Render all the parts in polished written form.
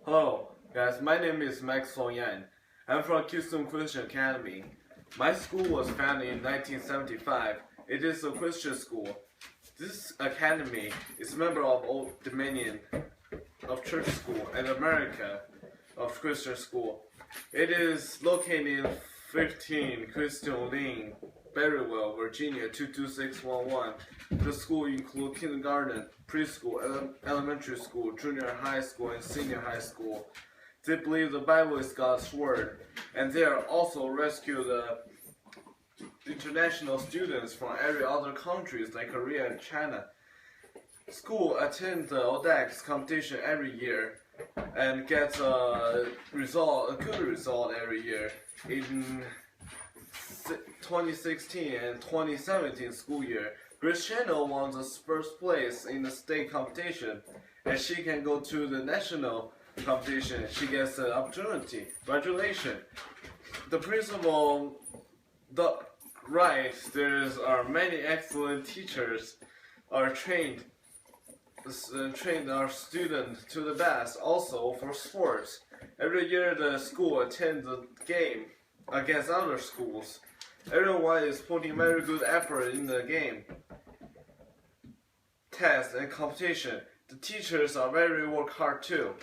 Hello, guys. My name is Maxwell Yan. I'm from Keystone Christian Academy. My school was founded in 1975. It is a Christian school. This academy is a member of Old Dominion of Church School and America of Christian School. It is located in 15 Christian Lane, Berrywell, Virginia 22611. The school includes kindergarten, preschool, elementary school, junior high school, and senior high school. They believe the Bible is God's word, and they are also rescue the international students from every other countries like Korea and China. School attend the ODAX competition every year and gets a good result every year. In 2016 and 2017 school year, Cristiano won the first place in the state competition, and she can go to the national competition. She gets an opportunity. Congratulations. The principal, there are many excellent teachers are trained our students to the best. Also for sports, every year the school attends the game against other schools. Everyone is putting very good effort in the game, test, and competition. The teachers are very work hard too.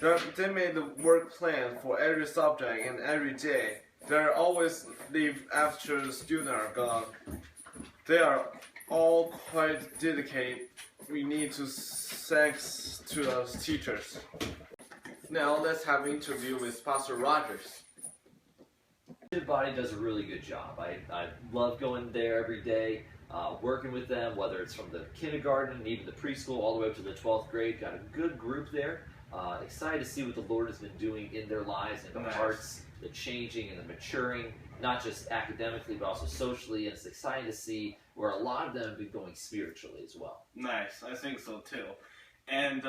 They made the work plan for every subject and every day. They always leave after the students are gone. They are all quite dedicated. We need to thanks to those teachers. Now let's have an interview with Pastor Rogers. Body does a really good job. I love going there every day, working with them, whether it's from the kindergarten and even the preschool all the way up to the 12th grade. Got a good group there. Excited to see what the Lord has been doing in their lives and their hearts, the changing and the maturing, not just academically but also socially. And it's exciting to see where a lot of them have been going spiritually as well. Nice, I think so too. And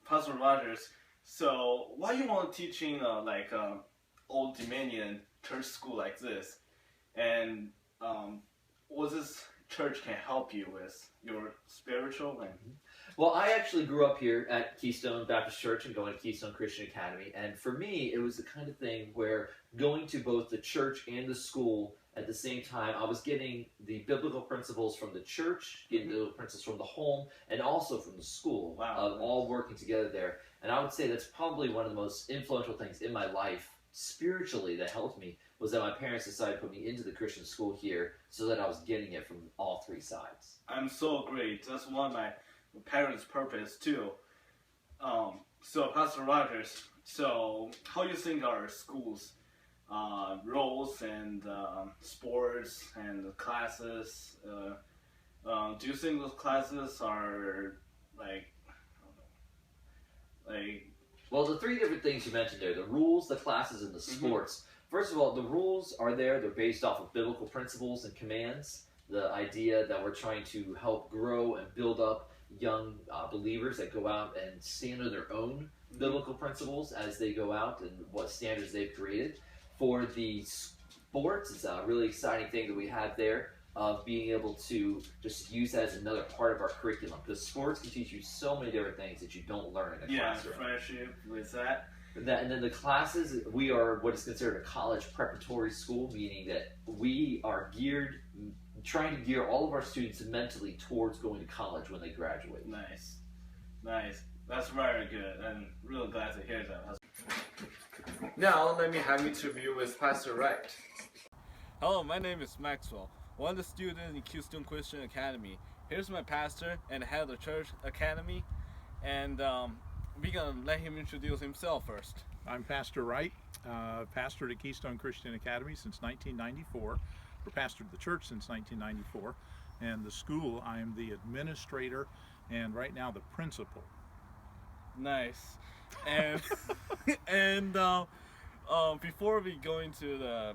Pastor Rogers, so why you want teaching Old Dominion church school like this, and what this church can help you with your spiritual and Well, I actually grew up here at Keystone Baptist Church and going to Keystone Christian Academy, and for me it was the kind of thing where going to both the church and the school at the same time, I was getting the biblical principles from the church, getting the principles from the home, and also from the school. Wow. All working together there. And I would say that's probably one of the most influential things in my life spiritually that helped me, was that my parents decided to put me into the Christian school here so that I was getting it from all three sides. I'm so great. That's one of my parents' purpose too. So Pastor Rogers, so how you think our schools roles and sports and classes, do you think those classes are Well, the three different things you mentioned there, the rules, the classes, and the sports. First of all, the rules are there. They're based off of biblical principles and commands. The idea that we're trying to help grow and build up young believers that go out and stand on their own biblical principles as they go out and what standards they've created. For the sports, it's a really exciting thing that we have there of being able to just use that as another part of our curriculum. Because sports can teach you so many different things that you don't learn in a classroom. Yeah, friendship with that. And then the classes, we are what is considered a college preparatory school, meaning that we are trying to gear all of our students mentally towards going to college when they graduate. Nice. That's very good, and really glad to hear that. Now let me have an interview with Pastor Wright. Hello, my name is Maxwell, one of the students in Keystone Christian Academy. Here's my pastor and head of the church academy, and we're gonna let him introduce himself first. I'm Pastor Wright, pastored at Keystone Christian Academy since 1994, or pastored the church since 1994, and the school I am the administrator and right now the principal. Nice. And before we go into the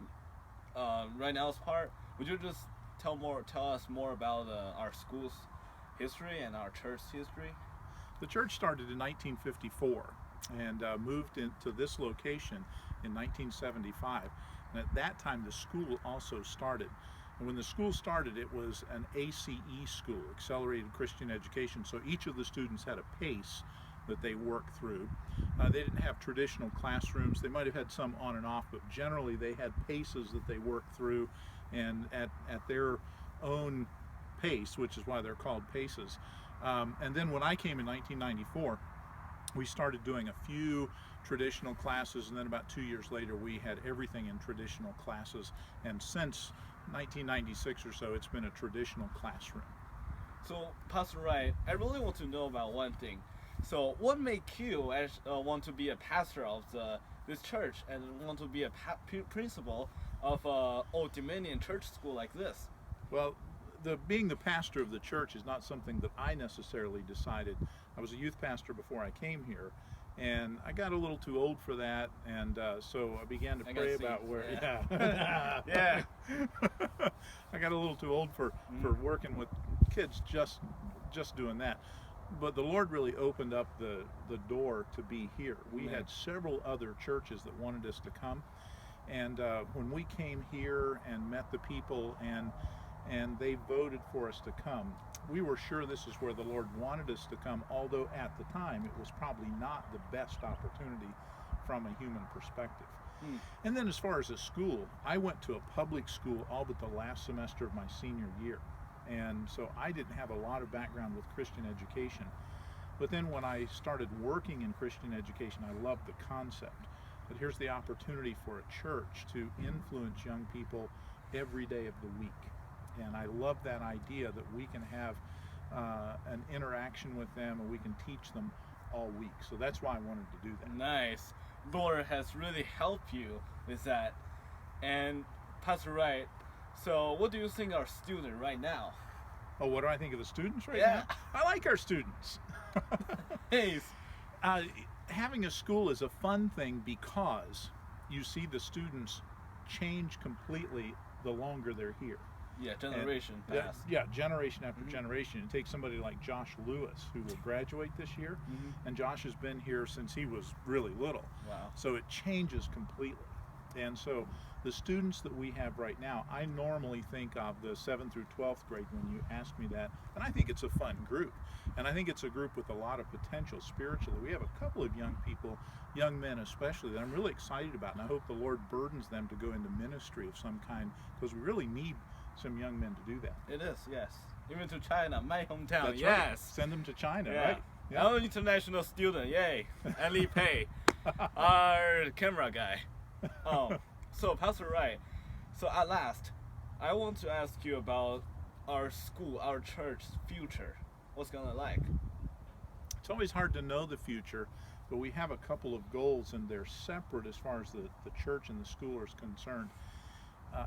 right now's part, would you just tell us more about our school's history and our church's history? The church started in 1954 and moved into this location in 1975. And at that time, the school also started. And when the school started, it was an ACE school, Accelerated Christian Education. So each of the students had a PACE that they work through. They didn't have traditional classrooms. They might have had some on and off, but generally they had paces that they worked through, and at their own pace, which is why they're called paces. And then when I came in 1994, we started doing a few traditional classes, and then about 2 years later we had everything in traditional classes, and since 1996 or so it's been a traditional classroom. So, Pastor Wright, I really want to know about one thing. So, what made you want to be a pastor of this church and want to be a principal of Old Dominion Church School like this? Well, being the pastor of the church is not something that I necessarily decided. I was a youth pastor before I came here, and I got a little too old for that, and so I began to pray about where. Yeah. Yeah. I got a little too old for working with kids, just doing that. But the Lord really opened up the door to be here. We had several other churches that wanted us to come, and when we came here and met the people and they voted for us to come, we were sure this is where the Lord wanted us to come, although at the time it was probably not the best opportunity from a human perspective. And then as far as a school, I went to a public school all but the last semester of my senior year. And so I didn't have a lot of background with Christian education. But then when I started working in Christian education, I loved the concept. But here's the opportunity for a church to influence young people every day of the week. And I love that idea that we can have an interaction with them and we can teach them all week. So that's why I wanted to do that. Nice. Lord has really helped you with that. And Pastor Wright, so what do you think of our student right now? Oh, what do I think of the students right now? I like our students. Hey. Having a school is a fun thing because you see the students change completely the longer they're here. Yeah, generation past. Yeah, generation after generation. It takes somebody like Josh Lewis, who will graduate this year, and Josh has been here since he was really little. Wow. So it changes completely. And so the students that we have right now, I normally think of the 7th through 12th grade when you ask me that, and I think it's a fun group. And I think it's a group with a lot of potential spiritually. We have a couple of young people, young men especially, that I'm really excited about, and I hope the Lord burdens them to go into ministry of some kind, because we really need some young men to do that. It is, yes. Even to China, my hometown. That's yes. Right. Send them to China, yeah. right? Yeah. I'm an international student, yay. And Lee Pei, our camera guy. So Pastor Wright, so at last, I want to ask you about our school, our church's future. What's gonna like? It's always hard to know the future, but we have a couple of goals, and they're separate as far as the church and the school is concerned.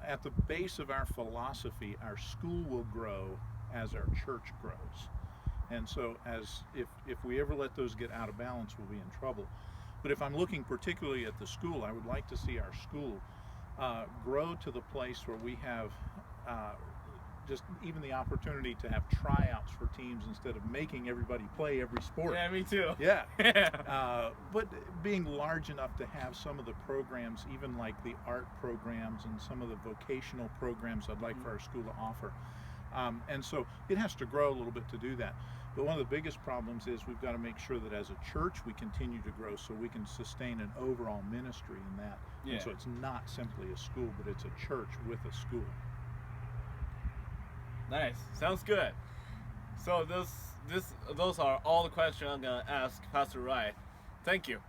At the base of our philosophy, our school will grow as our church grows. And so if we ever let those get out of balance, we'll be in trouble. But if I'm looking particularly at the school, I would like to see our school grow to the place where we have just even the opportunity to have tryouts for teams instead of making everybody play every sport. Yeah, me too. Yeah. But being large enough to have some of the programs, even like the art programs and some of the vocational programs I'd like for our school to offer. And so it has to grow a little bit to do that. But one of the biggest problems is we've got to make sure that as a church we continue to grow so we can sustain an overall ministry in that. Yeah. And so it's not simply a school, but it's a church with a school. Nice. Sounds good. So those are all the questions I'm gonna ask Pastor Wright. Thank you.